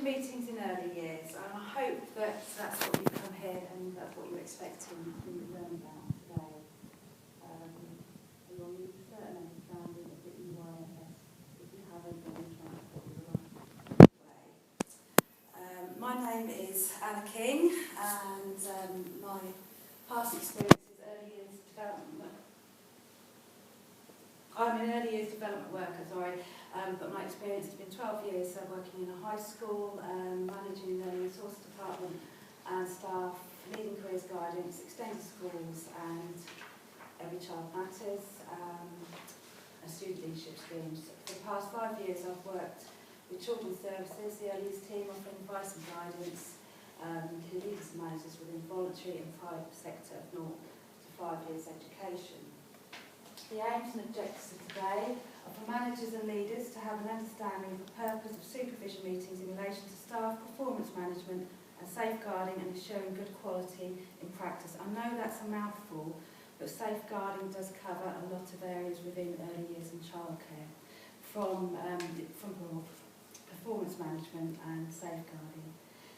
supervision meetings in early years, and I hope that that's what you come here and that's what you're expecting to learn about today. Along with a certain understanding of the EYFS, if you haven't, then I'm trying to put you the right way. My name is Anna King, and my past experience is early years development. I'm an early years development worker, but my experience has been 12 years working in a high school, managing the learning resource department and staff, leading careers guidance, extended schools and Every Child Matters, and student leadership schemes. For the past 5 years I've worked with children's services, the early years team, offering advice and guidance to leaders and managers within voluntary and private sector of 0 to 5 years education. The aims and objectives of today are for managers and leaders to have an understanding of the purpose of supervision meetings in relation to staff performance management and safeguarding and ensuring good quality in practice. I know that's a mouthful, but safeguarding does cover a lot of areas within early years and childcare, from performance management and safeguarding.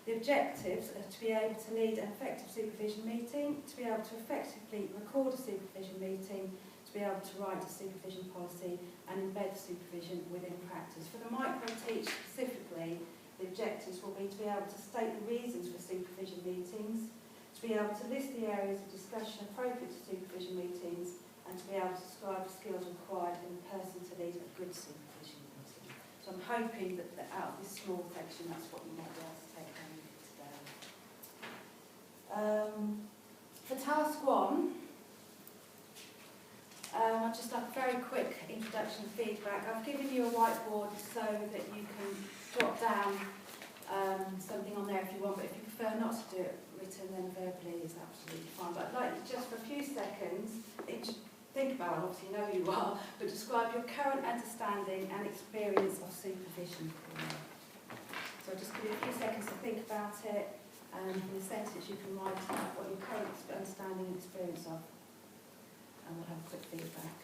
The objectives are to be able to lead an effective supervision meeting, to be able to effectively record a supervision meeting, to be able to write a supervision policy and embed supervision within practice. For the micro-teach specifically, the objectives will be to be able to state the reasons for supervision meetings, to be able to list the areas of discussion appropriate to supervision meetings, and to be able to describe the skills required in a person to lead a good supervision meeting. So I'm hoping that out of this small section, that's what you might be able to take home today. For task 1, I'll just like a very quick introduction and feedback. I've given you a whiteboard so that you can jot down something on there if you want, but if you prefer not to do it written, then verbally is absolutely fine. But I'd like you just for a few seconds, think about it, obviously you know who you are, but describe your current understanding and experience of supervision. So I'll just give you a few seconds to think about it, and in a sentence you can write out what your current understanding and experience of. And we'll have a quick feedback.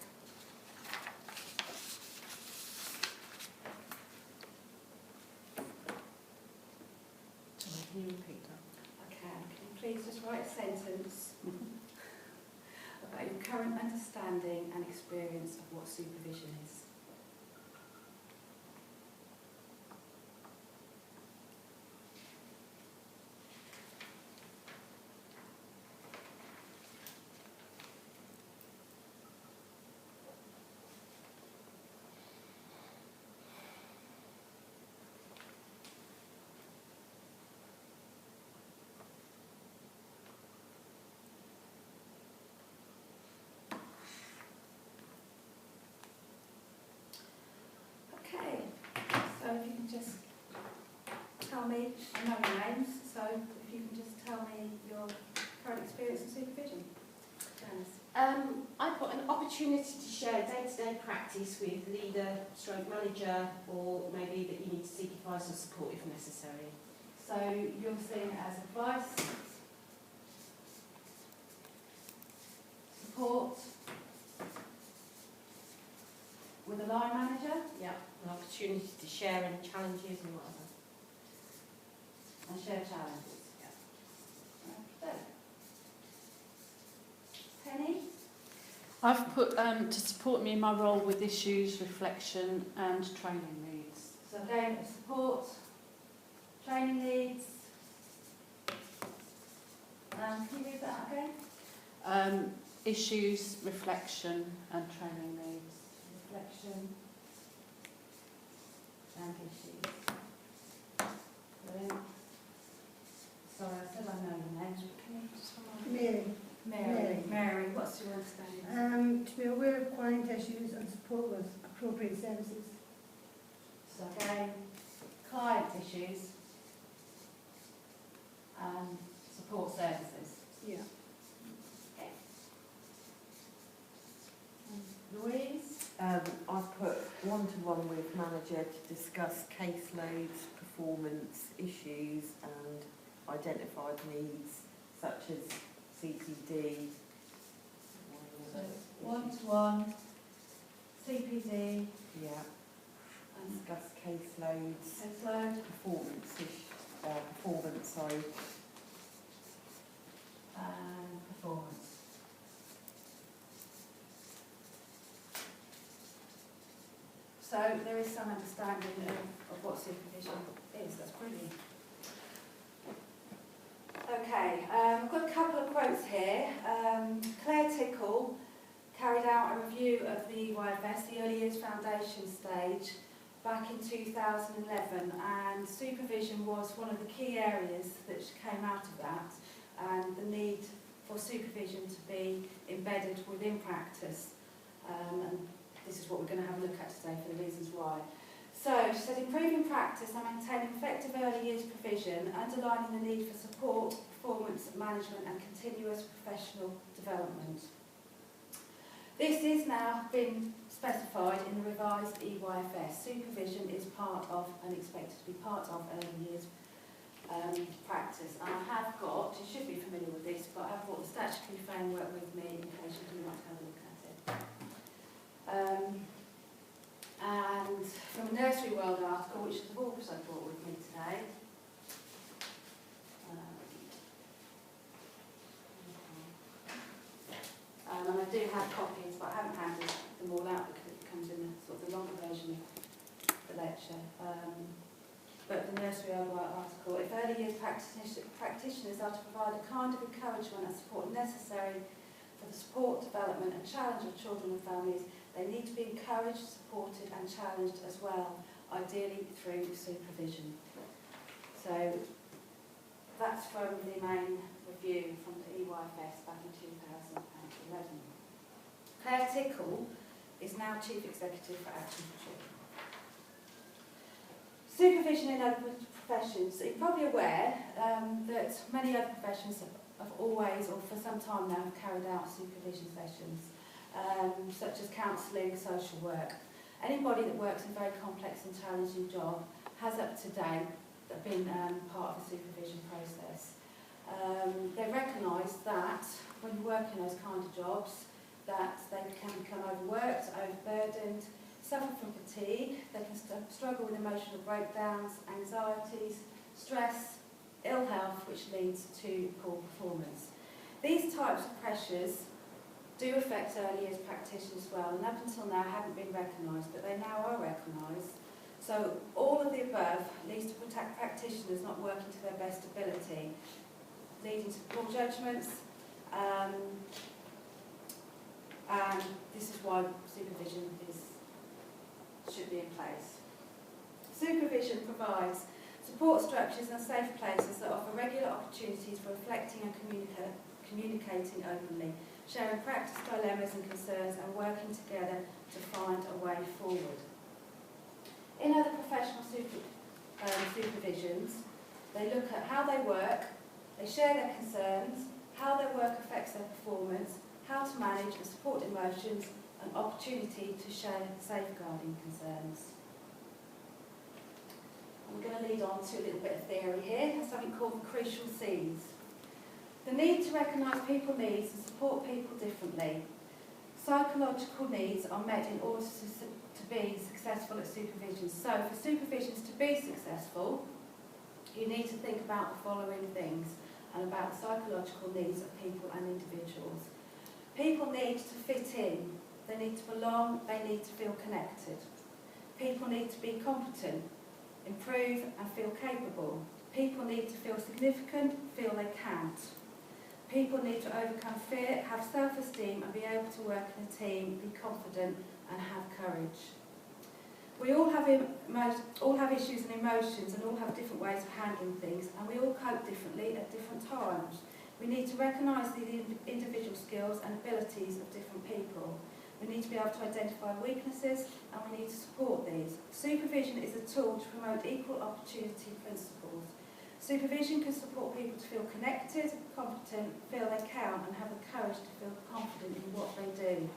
Can you repeat that? I can. Can you please just write a sentence about your current understanding and experience of what supervision is? So if you can just tell me, I know your names, so if you can just tell me your current experience of supervision. Janice. I've got an opportunity to share day-to-day practice with leader, stroke manager, or maybe that you need to seek advice or support if necessary. So you're seeing it as advice, support, with a line manager? Yeah, an opportunity to share any challenges and whatever. And share challenges? Yeah. Okay. Penny? I've put to support me in my role with issues, reflection and training needs. So again, support, training needs. Can you read that again? Issues, reflection and training needs. Reflection and issues. Brilliant. Sorry, I said I know your names, but can you just remind me? Mary, what's your understanding? To be aware of client issues and support with appropriate services. So again, client issues and support services. Yeah. Okay. Louise? I've put one-to-one with manager to discuss caseloads, performance issues and identified needs such as CPD. So one-to-one, CPD, Yeah. discuss caseloads, Caseload. performance, sorry. Performance. So there is some understanding of what supervision is. That's brilliant. Okay, I've got a couple of quotes here. Claire Tickle carried out a review of the EYFS, the Early Years Foundation stage, back in 2011, and supervision was one of the key areas that came out of that, and the need for supervision to be embedded within practice. And this is what we're going to have a look at today for the reasons why. So, she said, improving practice and maintaining effective early years provision, underlining the need for support, performance management and continuous professional development. This is now been specified in the revised EYFS. Supervision is part of and expected to be part of early years practice. And I have got, you should be familiar with this, but I've brought the statutory framework with me in case you do want to have a look at it. And from a Nursery World article, which I've also brought with me today. And I do have copies, but I haven't handed them all out because it comes in a sort of the longer version of the lecture. But the Nursery World article, if early years practitioners are to provide the kind of encouragement and support necessary for the support, development and challenge of children and families, they need to be encouraged, supported and challenged as well, ideally through supervision. So that's from the main review from the EYFS back in 2011. Claire Tickle is now Chief Executive for Action for Children. Supervision in other professions. So you're probably aware that many other professions have always, or for some time now, have carried out supervision sessions. Such as counselling, social work. Anybody that works in a very complex and challenging job has up to date been part of the supervision process. They recognise that when you work in those kind of jobs that they can become overworked, overburdened, suffer from fatigue, they can struggle with emotional breakdowns, anxieties, stress, ill health, which leads to poor performance. These types of pressures do affect early years practitioners as well, and up until now haven't been recognised, but they now are recognised. So all of the above leads to practitioners not working to their best ability, leading to poor judgments, and this is why supervision should be in place. Supervision provides support structures and safe places that offer regular opportunities for reflecting and communicating openly, sharing practice dilemmas and concerns and working together to find a way forward. In other professional supervisions, they look at how they work, they share their concerns, how their work affects their performance, how to manage and support emotions, and opportunity to share safeguarding concerns. I'm going to lead on to a little bit of theory here. There's something called the crucial C's. The need to recognise people needs and support people differently. Psychological needs are met in order to be successful at supervision. So for supervisions to be successful, you need to think about the following things and about the psychological needs of people and individuals. People need to fit in, they need to belong, they need to feel connected. People need to be competent, improve and feel capable. People need to feel significant, feel they count. People need to overcome fear, have self-esteem and be able to work in a team, be confident and have courage. We all have issues and emotions and all have different ways of handling things, and we all cope differently at different times. We need to recognise the individual skills and abilities of different people. We need to be able to identify weaknesses and we need to support these. Supervision is a tool to promote equal opportunity principles. Supervision can support people to feel connected, competent, feel they count and have the courage to feel confident in what they do.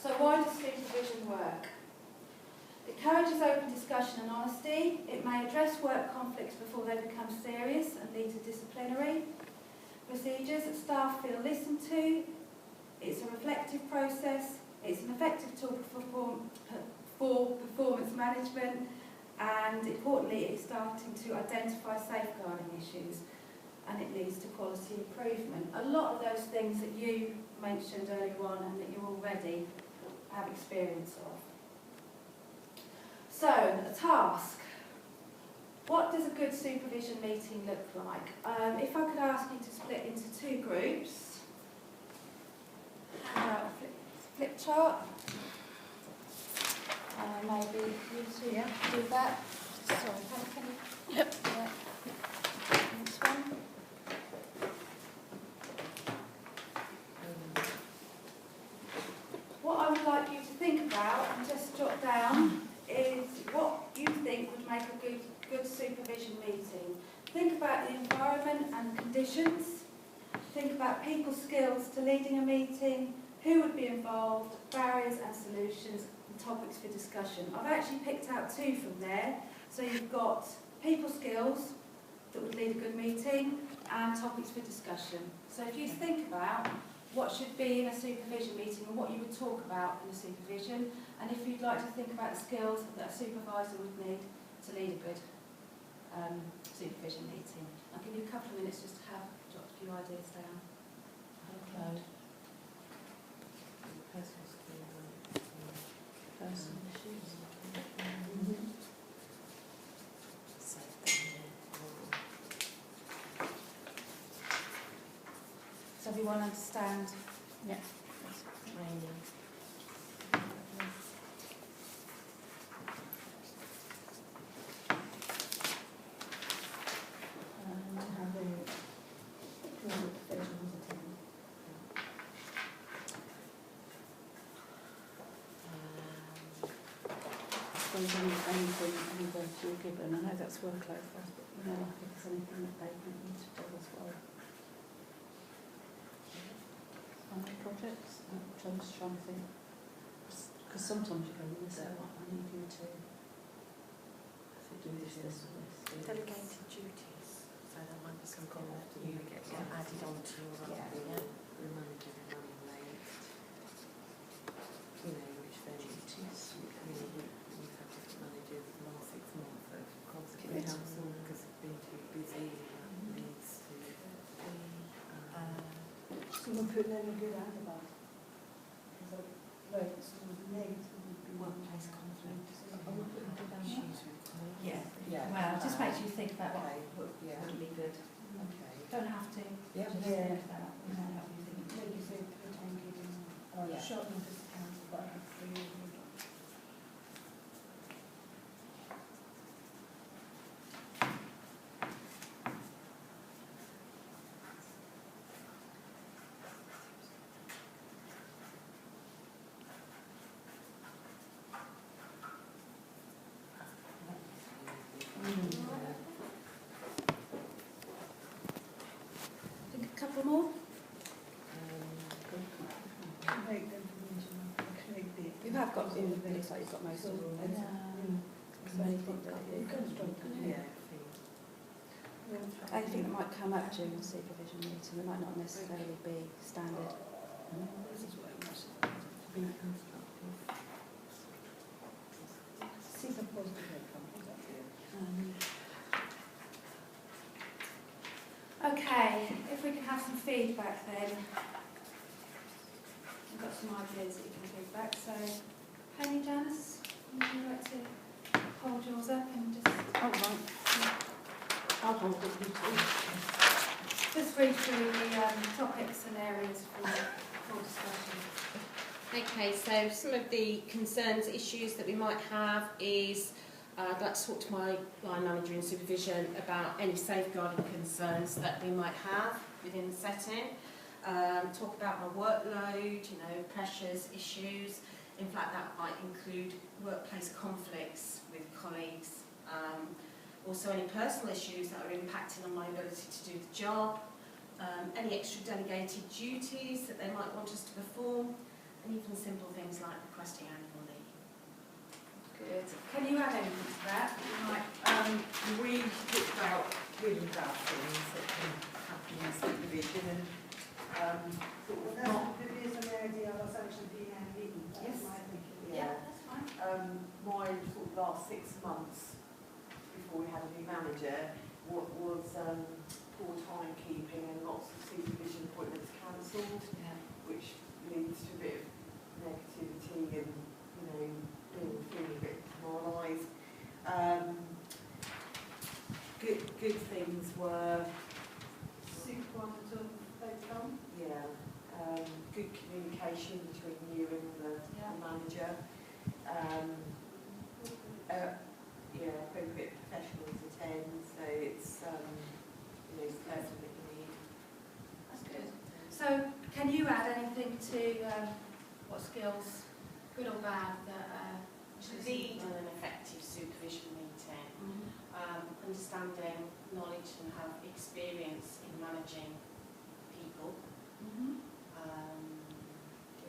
So why does supervision work? It encourages open discussion and honesty. It may address work conflicts before they become serious and lead to disciplinary procedures that staff feel listened to. It's a reflective process. It's an effective tool for poor performance management, and importantly, it's starting to identify safeguarding issues, and it leads to quality improvement. A lot of those things that you mentioned earlier on and that you already have experience of. So, a task. What does a good supervision meeting look like? If I could ask you to split into 2 groups. Hand out a flip chart. Maybe you two do that. Sorry, can you? Yep. Yeah. This one. What I would like you to think about, and just jot down, is what you think would make a good supervision meeting. Think about the environment and conditions. Think about people's skills to leading a meeting, who would be involved, barriers and solutions, and topics for discussion. I've actually picked out 2 from there. So you've got people skills that would lead a good meeting and topics for discussion. So if you think about what should be in a supervision meeting and what you would talk about in a supervision, and if you'd like to think about the skills that a supervisor would need to lead a good supervision meeting. I'll give you a couple of minutes just to jot a few ideas down. Workload. Personal skills. Personal issues. So everyone understand? Yeah. Training. Anything that you're given, I know that's workload for us, but like if there's anything that they need to do as well. Projects, which I'm just trying to think, because sometimes you go, well, this is what I need you to do this, or this. Delegated duties. So there might be something that you get added onto your reminder running late. Which then duties. We've had different managers the last 6 months that have constantly cancelled because they've been too busy. Needs to be. Someone putting in a good hand about. Right, so negative would be Workplace conflict. Yeah. Well, it just makes you think about what would be good. Okay. Don't have to. Yeah. Just think about help you think. like you said, pretend giving or short notice to cancel, but I for you. Think a couple more. Correct information, correct date. You have got, it looks like you've got most of them. So anything that You can strike it. anything that might come up during the supervision meeting that might not necessarily be standard. This is what I must Be constructive. see the positive outcomes up there. Okay, if we can have some feedback then. I've got some ideas that you can feedback. So, Penny, Janice, would you like to hold yours up and just Oh, right. I'll hold it, you two. just read through the topics and areas for discussion? Okay, so some of the concerns, issues that we might have is I'd like to talk to my line manager in supervision about any safeguarding concerns that we might have within the setting. Talk about my workload, pressures, issues. In fact, that might include workplace conflicts with colleagues. Also any personal issues that are impacting on my ability to do the job. Any extra delegated duties that they might want us to perform. And even simple things like requesting annual leave. Good. Can you add anything to that? You might, We talked about really bad things that can happen in supervision and Well, that's the previous idea was actually being a meeting. That's Yes. my thinking. yeah, that's fine. my sort of last 6 months before we had a new manager was poor timekeeping and lots of supervision appointments cancelled, which leads to a bit of negativity and, you know, feeling a bit demoralised. Good things were Supervisor outcome. good communication between you and the manager. Appropriate professionals attend, so it's you know, the person that you need. That's good. So, can you add anything to what skills, good or bad, that To lead an effective supervision meeting, understanding, knowledge and have experience in managing people.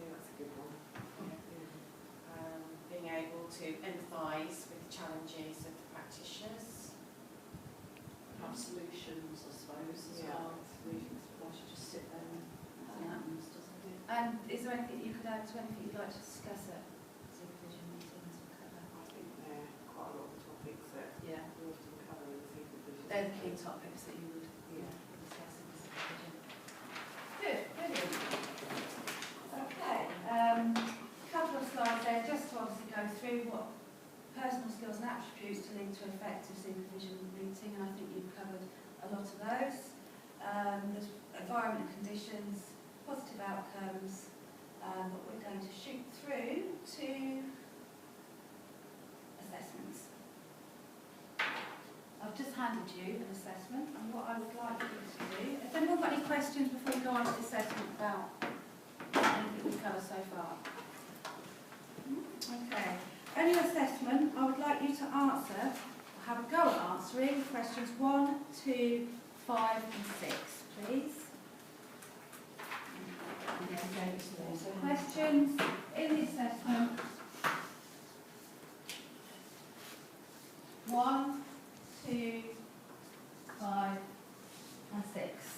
That's a good one. Being able to empathise with the challenges of the practitioners. Have solutions, I suppose, as well. Solutions. Or should just sit there and nothing happens, doesn't it? And is there anything you could add to anything you'd like to discuss at supervision meetings or cover? I think there are quite a lot of topics that Yeah, we often cover in the supervision. they're the key topics that you would discuss in supervision. Good, brilliant. Okay, couple of slides there just to obviously go through what personal skills and attributes to lead to an effective supervision meeting, and I think you've covered a lot of those. There's environment and conditions, positive outcomes, but we're going to shoot through to assessments. I've just handed you an assessment, and what I would like you to do, has anyone got any questions before we go on to the assessment about anything we've covered so far? Okay. On your assessment, I would like you to answer, have a go at answering questions 1, 2, 5 and 6, please. So questions in the assessment 1, 2, 5 and 6.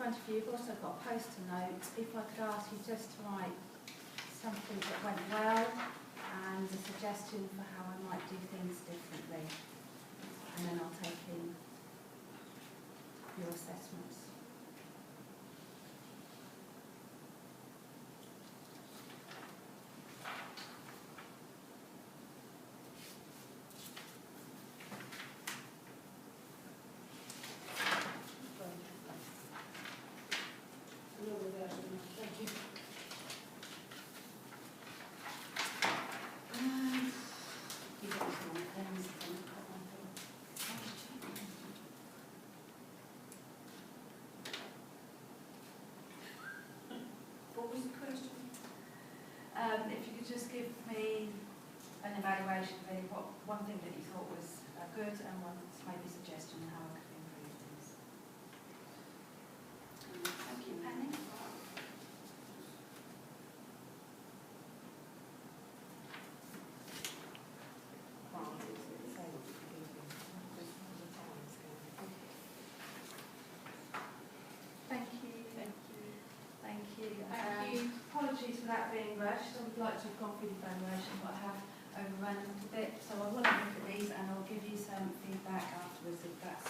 front of you, you've also got a poster note. If I could ask you just to write something that went well and a suggestion for how I might do things differently. And then I'll take in your assessments. Thank you. You got some pens, I think, got one thing. What was the question? If you could just give me an evaluation of any, one thing that you thought was good and one maybe suggestion on how I could improve things. Thank you, Penny. Thank you. Thank you. Thank you. Thank you. Apologies for that being rushed. I would like to have gone through the evaluation, but I have overrun a little bit. So I will have a look at these and I'll give you some feedback afterwards if that's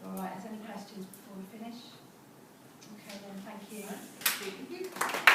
all right. Is there any questions before we finish? Okay then, thank you.